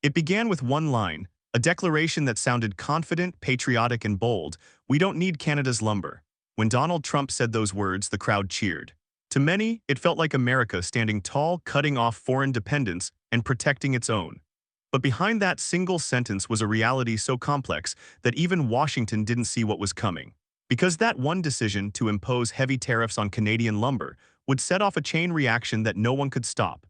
It began with one line, a declaration that sounded confident, patriotic, and bold: "We don't need Canada's lumber." When Donald Trump said those words, the crowd cheered. To many, it felt like America standing tall, cutting off foreign dependence and protecting its own. But behind that single sentence was a reality so complex that even Washington didn't see what was coming. Because that one decision to impose heavy tariffs on Canadian lumber would set off a chain reaction that no one could stop.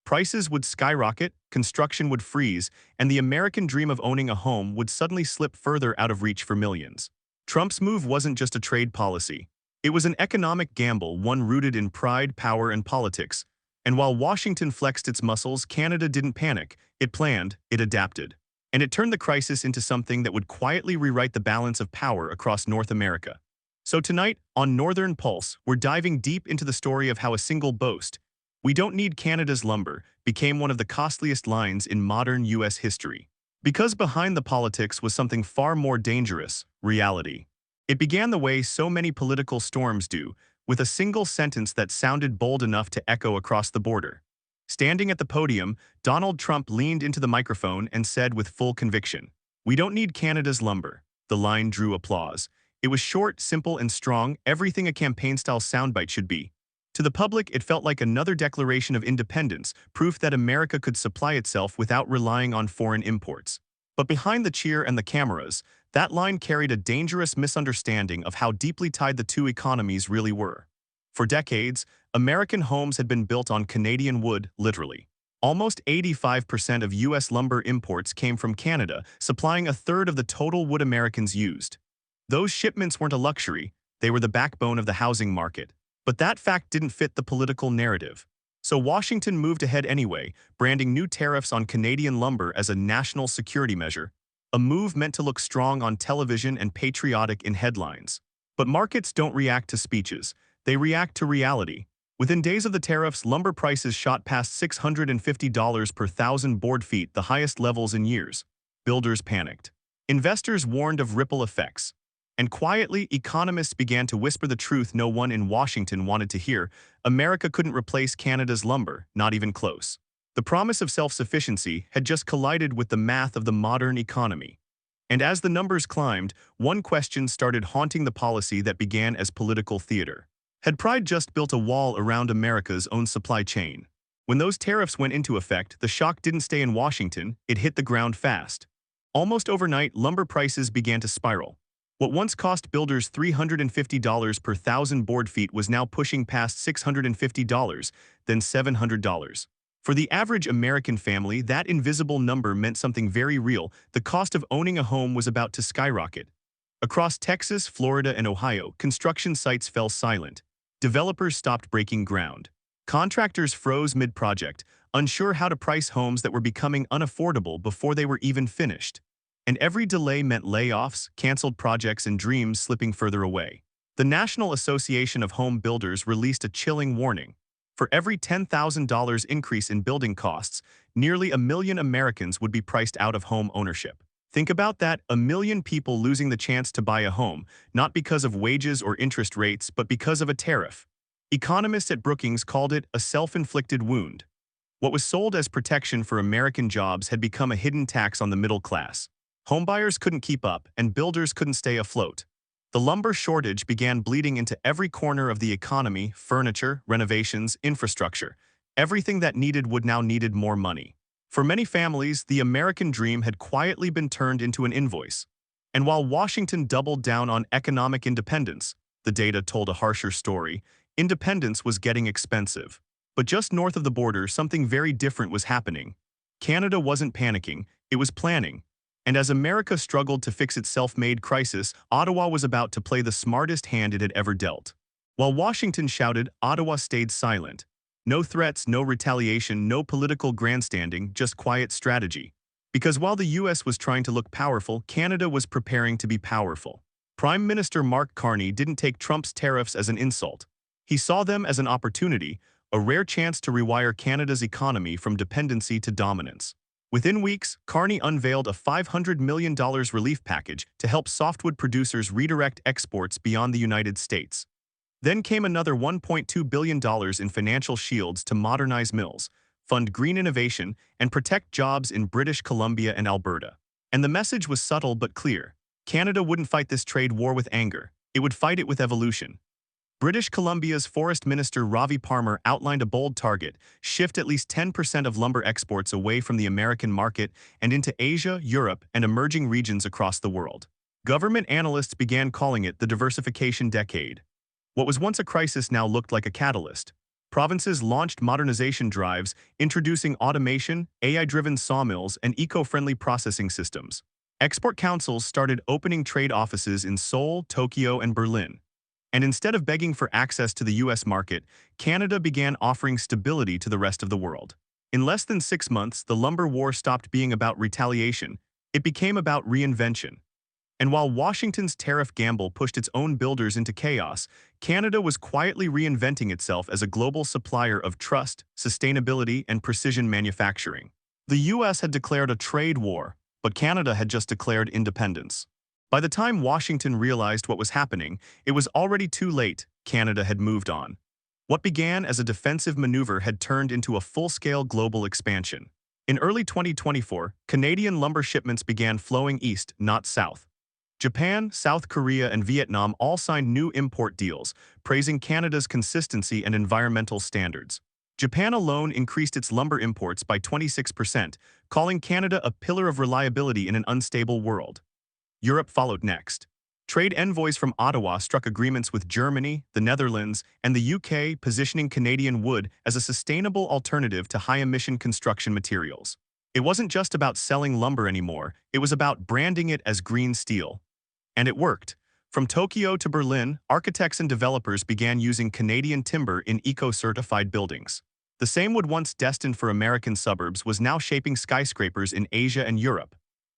Prices would skyrocket, construction would freeze, and the American dream of owning a home would suddenly slip further out of reach for millions. Trump's move wasn't just a trade policy. It was an economic gamble, one rooted in pride, power, and politics. And while Washington flexed its muscles, Canada didn't panic. It planned, it adapted. And it turned the crisis into something that would quietly rewrite the balance of power across North America. So tonight, on Northern Pulse, we're diving deep into the story of how a single boast, "We don't need Canada's lumber," became one of the costliest lines in modern U.S. history. Because behind the politics was something far more dangerous: reality. It began the way so many political storms do, with a single sentence that sounded bold enough to echo across the border. Standing at the podium, Donald Trump leaned into the microphone and said with full conviction, "We don't need Canada's lumber." The line drew applause. It was short, simple, and strong, everything a campaign-style soundbite should be. To the public, it felt like another declaration of independence, proof that America could supply itself without relying on foreign imports. But behind the cheer and the cameras, that line carried a dangerous misunderstanding of how deeply tied the two economies really were. For decades, American homes had been built on Canadian wood, literally. Almost 85% of U.S. lumber imports came from Canada, supplying a third of the total wood Americans used. Those shipments weren't a luxury, they were the backbone of the housing market. But that fact didn't fit the political narrative. So Washington moved ahead anyway, branding new tariffs on Canadian lumber as a national security measure, a move meant to look strong on television and patriotic in headlines. But markets don't react to speeches, they react to reality. Within days of the tariffs, lumber prices shot past $650 per thousand board feet, the highest levels in years. Builders panicked. Investors warned of ripple effects. And quietly, economists began to whisper the truth no one in Washington wanted to hear: America couldn't replace Canada's lumber, not even close. The promise of self-sufficiency had just collided with the math of the modern economy. And as the numbers climbed, one question started haunting the policy that began as political theater. Had pride just built a wall around America's own supply chain? When those tariffs went into effect, the shock didn't stay in Washington, it hit the ground fast. Almost overnight, lumber prices began to spiral. What once cost builders $350 per thousand board feet was now pushing past $650, then $700. For the average American family, that invisible number meant something very real: the cost of owning a home was about to skyrocket. Across Texas, Florida, and Ohio, construction sites fell silent. Developers stopped breaking ground. Contractors froze mid-project, unsure how to price homes that were becoming unaffordable before they were even finished. And every delay meant layoffs, canceled projects, and dreams slipping further away. The National Association of Home Builders released a chilling warning. For every $10,000 increase in building costs, nearly 1 million Americans would be priced out of home ownership. Think about that, 1 million people losing the chance to buy a home, not because of wages or interest rates, but because of a tariff. Economists at Brookings called it a self-inflicted wound. What was sold as protection for American jobs had become a hidden tax on the middle class. Homebuyers couldn't keep up, and builders couldn't stay afloat. The lumber shortage began bleeding into every corner of the economy: furniture, renovations, infrastructure. Everything that needed wood now needed more money. For many families, the American dream had quietly been turned into an invoice. And while Washington doubled down on economic independence, the data told a harsher story: independence was getting expensive. But just north of the border, something very different was happening. Canada wasn't panicking, it was planning. And as America struggled to fix its self-made crisis, Ottawa was about to play the smartest hand it had ever dealt. While Washington shouted, Ottawa stayed silent. No threats, no retaliation, no political grandstanding, just quiet strategy. Because while the U.S. was trying to look powerful, Canada was preparing to be powerful. Prime Minister Mark Carney didn't take Trump's tariffs as an insult. He saw them as an opportunity, a rare chance to rewire Canada's economy from dependency to dominance. Within weeks, Carney unveiled a $500 million relief package to help softwood producers redirect exports beyond the United States. Then came another $1.2 billion in financial shields to modernize mills, fund green innovation, and protect jobs in British Columbia and Alberta. And the message was subtle but clear. Canada wouldn't fight this trade war with anger. It would fight it with evolution. British Columbia's Forest Minister Ravi Parmar outlined a bold target: shift at least 10% of lumber exports away from the American market and into Asia, Europe, and emerging regions across the world. Government analysts began calling it the diversification decade. What was once a crisis now looked like a catalyst. Provinces launched modernization drives, introducing automation, AI-driven sawmills, and eco-friendly processing systems. Export councils started opening trade offices in Seoul, Tokyo, and Berlin. And instead of begging for access to the US market, Canada began offering stability to the rest of the world. In less than 6 months, the lumber war stopped being about retaliation. It became about reinvention. And while Washington's tariff gamble pushed its own builders into chaos, Canada was quietly reinventing itself as a global supplier of trust, sustainability, and precision manufacturing. The US had declared a trade war, but Canada had just declared independence. By the time Washington realized what was happening, it was already too late. Canada had moved on. What began as a defensive maneuver had turned into a full-scale global expansion. In early 2024, Canadian lumber shipments began flowing east, not south. Japan, South Korea, and Vietnam all signed new import deals, praising Canada's consistency and environmental standards. Japan alone increased its lumber imports by 26%, calling Canada a pillar of reliability in an unstable world. Europe followed next. Trade envoys from Ottawa struck agreements with Germany, the Netherlands, and the UK, positioning Canadian wood as a sustainable alternative to high-emission construction materials. It wasn't just about selling lumber anymore, it was about branding it as green steel. And it worked. From Tokyo to Berlin, architects and developers began using Canadian timber in eco-certified buildings. The same wood once destined for American suburbs was now shaping skyscrapers in Asia and Europe.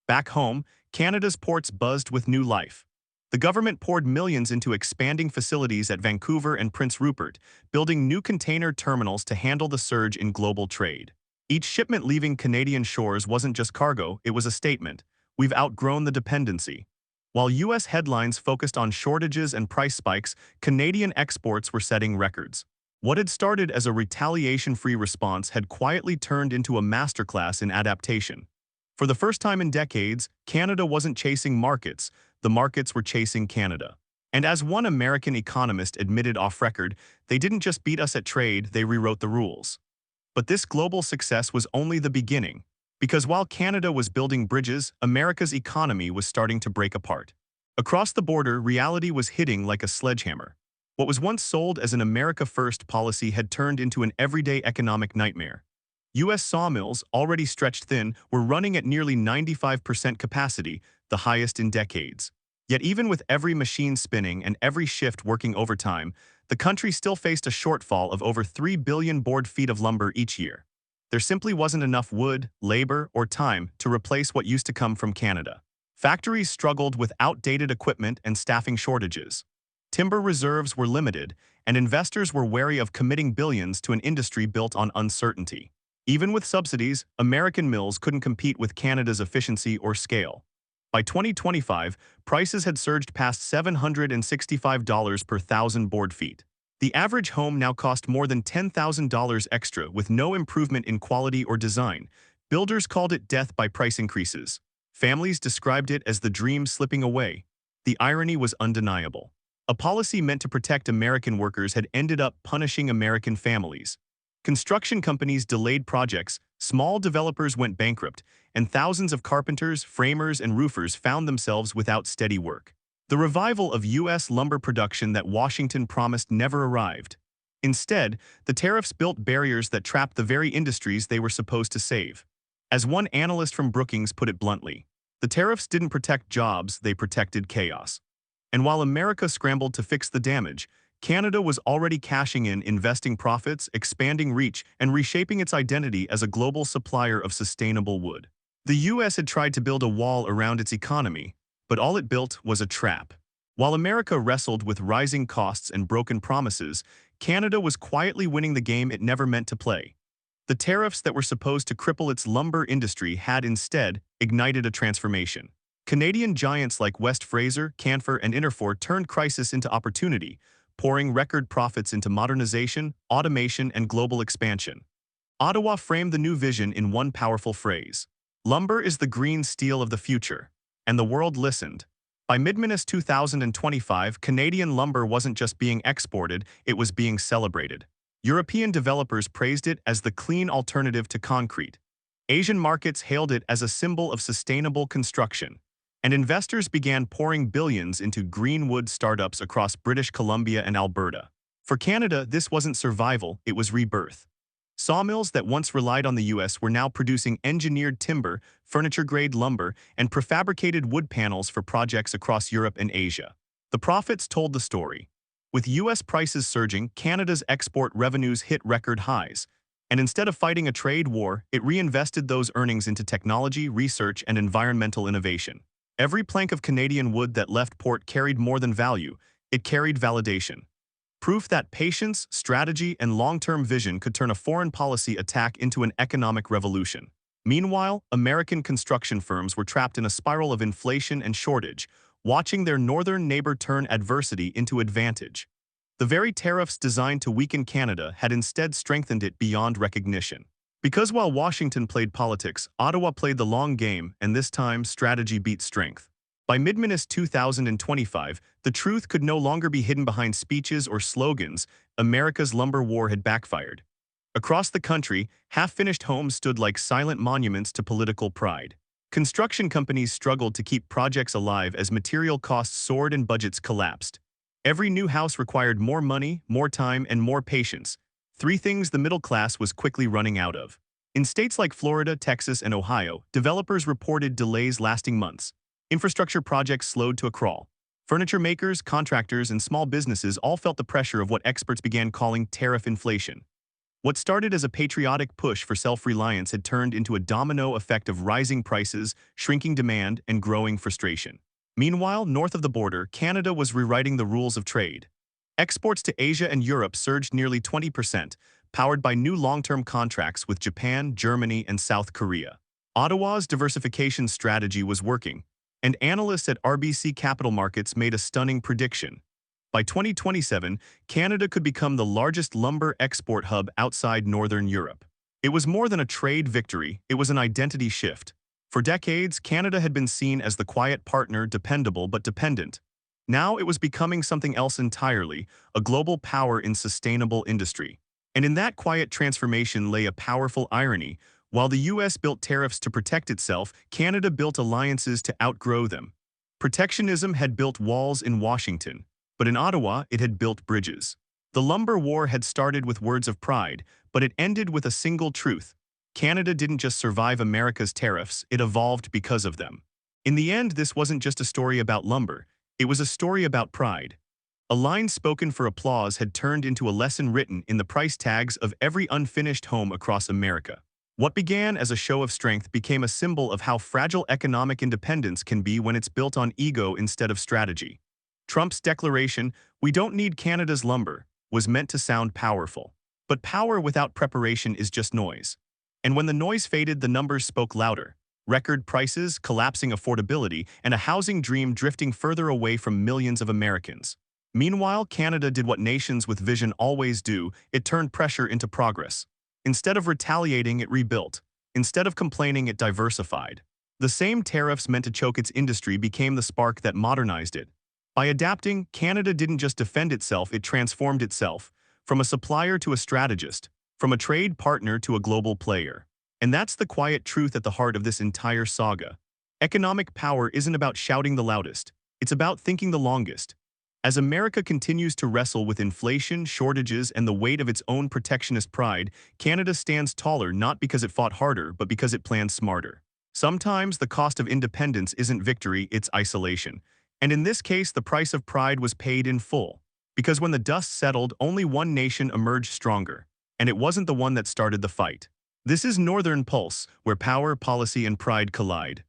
Back home, Canada's ports buzzed with new life. The government poured millions into expanding facilities at Vancouver and Prince Rupert, building new container terminals to handle the surge in global trade. Each shipment leaving Canadian shores wasn't just cargo, it was a statement. We've outgrown the dependency. While U.S. headlines focused on shortages and price spikes, Canadian exports were setting records. What had started as a retaliation-free response had quietly turned into a masterclass in adaptation. For the first time in decades, Canada wasn't chasing markets, the markets were chasing Canada. And as one American economist admitted off-record, they didn't just beat us at trade, they rewrote the rules. But this global success was only the beginning. Because while Canada was building bridges, America's economy was starting to break apart. Across the border, reality was hitting like a sledgehammer. What was once sold as an America First policy had turned into an everyday economic nightmare. U.S. sawmills, already stretched thin, were running at nearly 95% capacity, the highest in decades. Yet even with every machine spinning and every shift working overtime, the country still faced a shortfall of over 3 billion board feet of lumber each year. There simply wasn't enough wood, labor, or time to replace what used to come from Canada. Factories struggled with outdated equipment and staffing shortages. Timber reserves were limited, and investors were wary of committing billions to an industry built on uncertainty. Even with subsidies, American mills couldn't compete with Canada's efficiency or scale. By 2025, prices had surged past $765 per thousand board feet. The average home now cost more than $10,000 extra with no improvement in quality or design. Builders called it death by price increases. Families described it as the dream slipping away. The irony was undeniable. A policy meant to protect American workers had ended up punishing American families. Construction companies delayed projects, small developers went bankrupt, and thousands of carpenters, framers, and roofers found themselves without steady work. The revival of U.S. lumber production that Washington promised never arrived. Instead, the tariffs built barriers that trapped the very industries they were supposed to save. As one analyst from Brookings put it bluntly, the tariffs didn't protect jobs, they protected chaos. And while America scrambled to fix the damage, Canada was already cashing in, investing profits, expanding reach, and reshaping its identity as a global supplier of sustainable wood. The U.S. had tried to build a wall around its economy, but all it built was a trap. While America wrestled with rising costs and broken promises, Canada was quietly winning the game it never meant to play. The tariffs that were supposed to cripple its lumber industry had instead ignited a transformation. Canadian giants like West Fraser, Canfor, and Interfor turned crisis into opportunity, pouring record profits into modernization, automation, and global expansion. Ottawa framed the new vision in one powerful phrase. Lumber is the green steel of the future. And the world listened. By mid-Minus 2025, Canadian lumber wasn't just being exported, it was being celebrated. European developers praised it as the clean alternative to concrete. Asian markets hailed it as a symbol of sustainable construction. And investors began pouring billions into green wood startups across British Columbia and Alberta. For Canada, this wasn't survival, it was rebirth. Sawmills that once relied on the US were now producing engineered timber, furniture-grade lumber, and prefabricated wood panels for projects across Europe and Asia. The profits told the story. With US prices surging, Canada's export revenues hit record highs. And instead of fighting a trade war, it reinvested those earnings into technology, research, and environmental innovation. Every plank of Canadian wood that left port carried more than value, it carried validation. Proof that patience, strategy, and long-term vision could turn a foreign policy attack into an economic revolution. Meanwhile, American construction firms were trapped in a spiral of inflation and shortage, watching their northern neighbor turn adversity into advantage. The very tariffs designed to weaken Canada had instead strengthened it beyond recognition. Because while Washington played politics, Ottawa played the long game, and this time, strategy beat strength. By mid-Minus 2025, the truth could no longer be hidden behind speeches or slogans. America's lumber war had backfired. Across the country, half-finished homes stood like silent monuments to political pride. Construction companies struggled to keep projects alive as material costs soared and budgets collapsed. Every new house required more money, more time, and more patience. Three things the middle class was quickly running out of. In states like Florida, Texas, and Ohio, developers reported delays lasting months. Infrastructure projects slowed to a crawl. Furniture makers, contractors, and small businesses all felt the pressure of what experts began calling tariff inflation. What started as a patriotic push for self-reliance had turned into a domino effect of rising prices, shrinking demand, and growing frustration. Meanwhile, north of the border, Canada was rewriting the rules of trade. Exports to Asia and Europe surged nearly 20%, powered by new long-term contracts with Japan, Germany, and South Korea. Ottawa's diversification strategy was working, and analysts at RBC Capital Markets made a stunning prediction. By 2027, Canada could become the largest lumber export hub outside Northern Europe. It was more than a trade victory, it was an identity shift. For decades, Canada had been seen as the quiet partner, dependable but dependent. Now it was becoming something else entirely, a global power in sustainable industry. And in that quiet transformation lay a powerful irony. While the US built tariffs to protect itself, Canada built alliances to outgrow them. Protectionism had built walls in Washington, but in Ottawa it had built bridges. The lumber war had started with words of pride, but it ended with a single truth. Canada didn't just survive America's tariffs, it evolved because of them. In the end, this wasn't just a story about lumber, it was a story about pride. A line spoken for applause had turned into a lesson written in the price tags of every unfinished home across America. What began as a show of strength became a symbol of how fragile economic independence can be when it's built on ego instead of strategy. Trump's declaration, "We don't need Canada's lumber," was meant to sound powerful. But power without preparation is just noise. And when the noise faded, the numbers spoke louder. Record prices, collapsing affordability, and a housing dream drifting further away from millions of Americans. Meanwhile, Canada did what nations with vision always do, it turned pressure into progress. Instead of retaliating, it rebuilt. Instead of complaining, it diversified. The same tariffs meant to choke its industry became the spark that modernized it. By adapting, Canada didn't just defend itself, it transformed itself, from a supplier to a strategist, from a trade partner to a global player. And that's the quiet truth at the heart of this entire saga. Economic power isn't about shouting the loudest, it's about thinking the longest. As America continues to wrestle with inflation, shortages, and the weight of its own protectionist pride, Canada stands taller not because it fought harder, but because it planned smarter. Sometimes the cost of independence isn't victory, it's isolation. And in this case, the price of pride was paid in full. Because when the dust settled, only one nation emerged stronger. And it wasn't the one that started the fight. This is Northern Pulse, where power, policy, and pride collide.